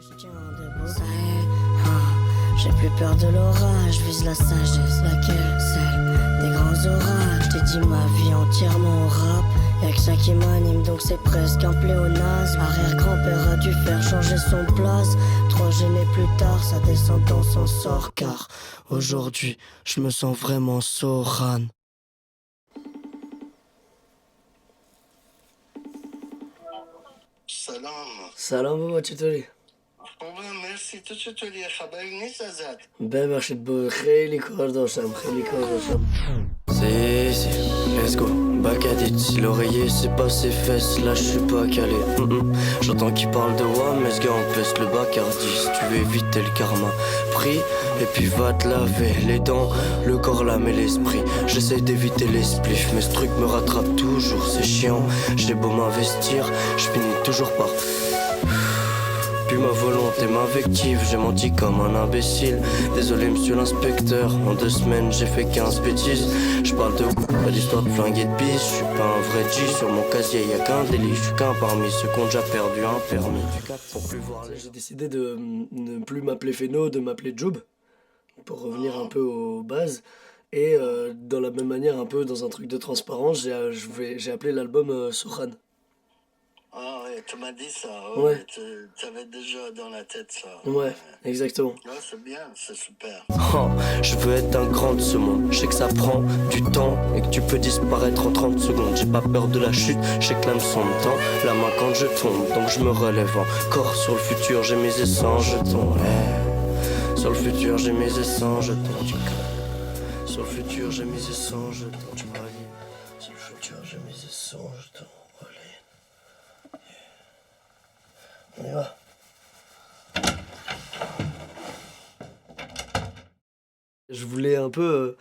Je tiens debout, ça y est, j'ai plus peur de l'orage, vise la sagesse, laquelle, celle des grands orages. J'ai dit ma vie entièrement au rap, y'a que ça qui m'anime donc c'est presque un pléonasme. Arrière-grand-père a dû faire changer son place, trop gêné plus tard, sa descendance s'en sort car aujourd'hui je me sens vraiment Soran. سلام سلام بابا چطوری؟ خوبه مرسی تو چطوری خبری نیست ازت ببخشید بابا خیلی کار داشتم Si, let's go, Bagadit, si l'oreiller c'est pas ses fesses, là je suis pas calé. J'entends qu'il parle de moi, mais ce gars on pèse le Bacardi. Si tu veux éviter le karma, prie et puis va te laver les dents, le corps, l'âme et l'esprit. J'essaye d'éviter les spliffs, mais ce truc me rattrape toujours, c'est chiant. J'ai beau m'investir, je finis toujours par... Puis ma volonté m'invective, j'ai menti comme un imbécile. Désolé monsieur l'inspecteur, en 2 semaines j'ai fait 15 bêtises. Je parle de pas d'histoire de flingue et de bis. Je suis pas un vrai G, sur mon casier y'a qu'un délit. Je suis qu'un parmi ceux qui ont déjà perdu un permis. Pour plus voir les... J'ai décidé de ne plus m'appeler Feno, de m'appeler Joub, pour revenir un peu aux bases. Et dans la même manière, un peu dans un truc de transparence, j'ai appelé l'album Soran. Ah ouais, tu m'as dit ça, Ouais. T'avais déjà dans la tête ça. Ouais, exactement. Ouais, c'est bien, c'est super. Oh, je veux être un grand de ce monde. Je sais que ça prend du temps et que tu peux disparaître en 30 secondes. J'ai pas peur de la chute, je sais que l'âme son temps la main quand je tombe, donc je me relève encore. Sur le futur j'ai mes essents jetons. Sur le futur j'ai mes essents jetons. Sur le futur j'ai mes essents jetons. Sur le futur j'ai mes essents jetons. On y va. Je voulais un peu,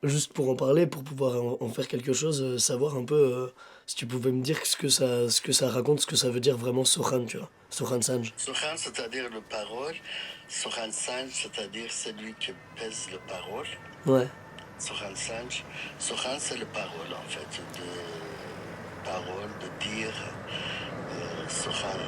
juste pour en parler, pour pouvoir en faire quelque chose, savoir un peu si tu pouvais me dire ce que ça raconte, ce que ça veut dire vraiment Soran, tu vois. Soran Sanj. Soran, c'est-à-dire le parole. Soran Sanj, c'est-à-dire celui qui pèse le parole. Ouais. Soran Sanj. Soran, c'est le parole en fait. De parole, de dire. Soran.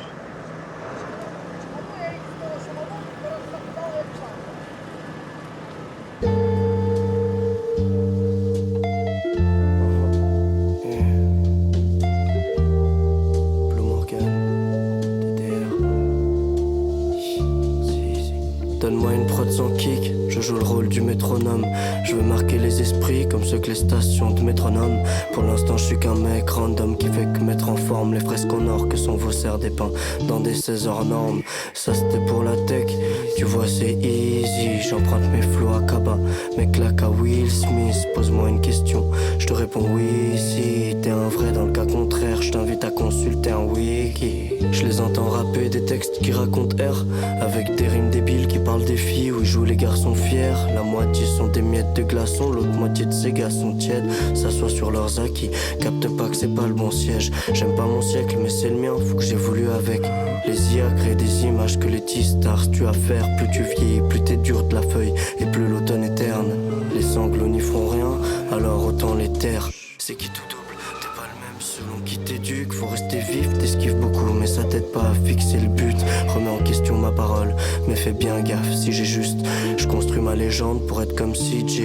Donne-moi une prod sans kick, je joue le rôle du métronome. Je veux marquer les esprits comme ceux que les stations de métronome. Pour l'instant je suis qu'un mec random qui fait que mettre en forme les fresques en or que son faussaire dépeint dans des 16 hors normes. Ça c'était pour la tech, tu vois c'est easy. J'emprunte mes flots à Kaba, mes claques à Will Smith. Pose-moi une question, je te réponds oui. Si t'es un vrai dans le cas contraire, je t'invite à consulter un wiki. Je les entends rapper des textes qui racontent R, avec des rimes débiles qui parlent des filles où ils jouent les garçons fiers. La moitié sont des miettes de glaçons, l'autre moitié de ces gars sont tièdes, s'assoient sur leurs acquis, capte pas que c'est pas le bon siège. J'aime pas mon siècle mais c'est le mien, faut que j'évolue avec. Les IA créent des images que les T-stars tuent à faire. Plus tu vieillis, plus t'es dur de la feuille et plus l'automne est terne. Les sanglots n'y font rien, alors autant les taire. C'est qui tout double, t'es pas le même selon qui t'éduque. Faut rester vif, t'esquives beaucoup mais ça t'aide pas à fixer le but. Remets en question ma parole, mais fais bien gaffe si j'ai juste. Je construis ma légende pour être comme CJ,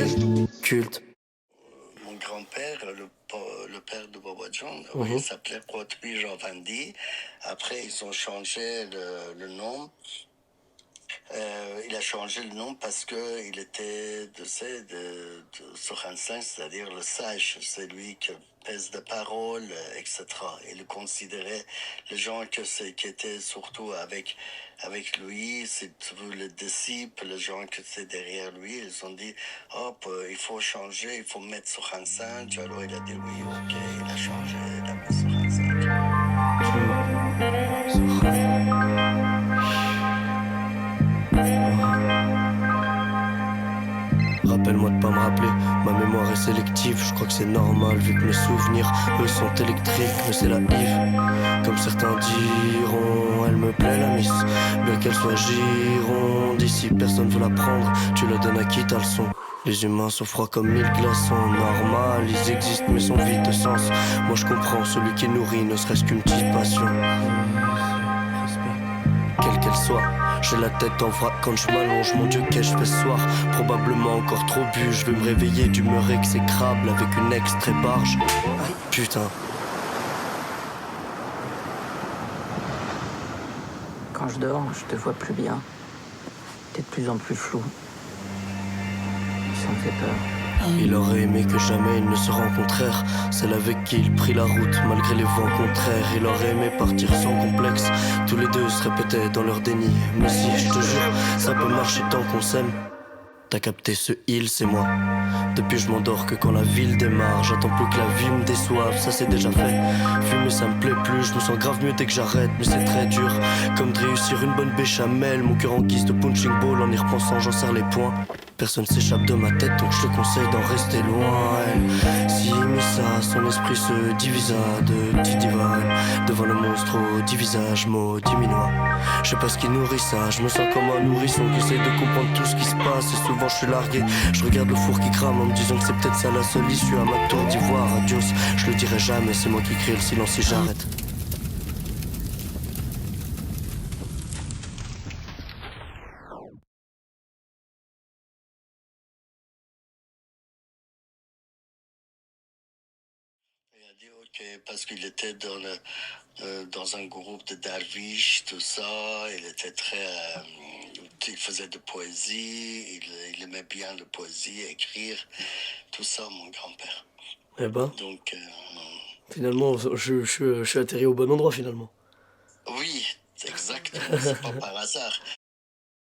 culte. Mon grand-père, le père de Boba John, il s'appelait Protbi Javandi. Après, ils ont changé le nom. Il a changé le nom parce que il était de Soran Sanj, c'est-à-dire le sage, c'est lui qui pèse de paroles, etc. Il le considérait les gens qui étaient surtout avec lui, c'est le disciple, les gens qui étaient derrière lui, ils ont dit hop, il faut changer, il faut mettre Soran Sanj. Alors il a dit oui, ok, il a changé, il a mis Soran Sanj. Rappelle-moi de pas me rappeler, ma mémoire est sélective. Je crois que c'est normal vu que mes souvenirs eux sont électriques. Mais c'est la Yves, comme certains diront. Elle me plaît la miss, bien qu'elle soit gironde. Ici personne veut la prendre, tu la donnes à qui t'as le son. Les humains sont froids comme 1000 glaçons. Normal, ils existent mais sont vides de sens. Moi je comprends celui qui nourrit ne serait-ce qu'une petite passion. Quelle le soir. J'ai la tête en vrac quand je m'allonge, mon Dieu qu'ai-je fait ce soir. Probablement encore trop bu, je vais me réveiller d'humeur exécrable avec une extrait barge. Ah, putain. Quand je dors, je te vois plus bien. T'es de plus en plus flou. Ça me fait peur. Il aurait aimé que jamais ils ne se rencontrèrent. Celle avec qui il prit la route malgré les vents contraires. Il aurait aimé partir sans complexe. Tous les deux se répétaient dans leur déni. Mais si, je te jure, ça peut marcher tant qu'on s'aime. T'as capté ce il, c'est moi. Depuis je m'endors que quand la ville démarre. J'attends plus que la vie me déçoive, ça c'est déjà fait. Fumer ça me plaît plus, je me sens grave mieux dès que j'arrête. Mais c'est très dur, comme de réussir une bonne béchamel. Mon cœur en guise de punching ball, en y repensant j'en serre les poings. Personne s'échappe de ma tête donc je te conseille d'en rester loin. Elle s'y mit ça, son esprit se divisa de Didival. Devant le monstre au divisage, maudit minois. Je sais pas ce qui nourrit ça, je me sens comme un nourrisson qui essaye de comprendre tout ce qui se passe. Et souvent je suis largué, je regarde le four qui crame en me disant que c'est peut-être ça la seule issue à ma tour d'ivoire. Adios, je le dirai jamais, c'est moi qui crée le silence si j'arrête. Il a dit ok, parce qu'il était dans un groupe de derviches, tout ça, il était très... il faisait de poésie, il aimait bien la poésie, écrire, tout ça, mon grand-père. Eh ben, Donc, finalement, je suis atterri au bon endroit finalement. oui, exactement, c'est pas par hasard.